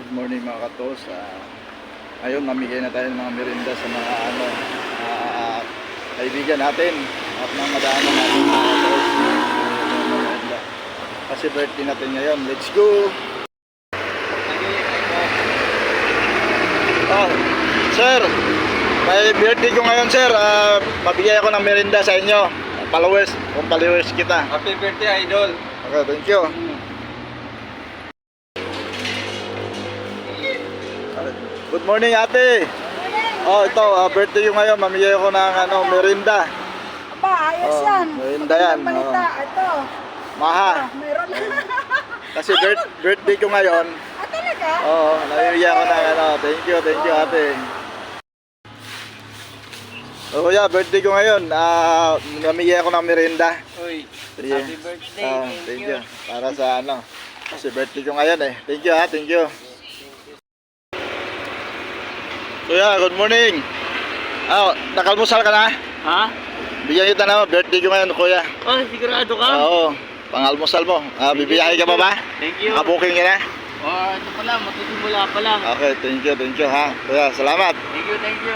Good morning mga katos. Ngayon mamigay na tayo ng mga merinda sa mga kaibigan natin at mga madaanan natin mga katos. Kasi birthday natin ngayon. Let's go! Oh, sir, may birthday ko ngayon sir. Mabigay ako ng merinda sa inyo. Followers, kung followers kita. Happy birthday, idol. Okay, thank you. Good morning ate. Oh, ito, birthday ko ngayon. Mamigay ako ng merinda. Aba, ayos yan. Merinda yan. Balita, ito. Maha. Meron. Kasi birthday ko ngayon. Talaga? Oo, namimigay ako ng thank you ate. Oh yeah, birthday ko ngayon. Namigay ako ng merinda. Uy, Yeah. happy birthday. Thank you. Para sa kasi birthday ko ngayon eh. Thank you thank you. Kuya, good morning. Nakalmusal ka na? Ha? Bigyan kita na birthday ko ngayon, kuya. Oh, sigurado ka? Oo, pangalmusal mo. Bibiyahe ka pa ba? Thank you. Nakabuking ka na? Oh, ito pa lang, matusimula pa lang. Okay, thank you ha. Kuya, salamat. Thank you, thank you.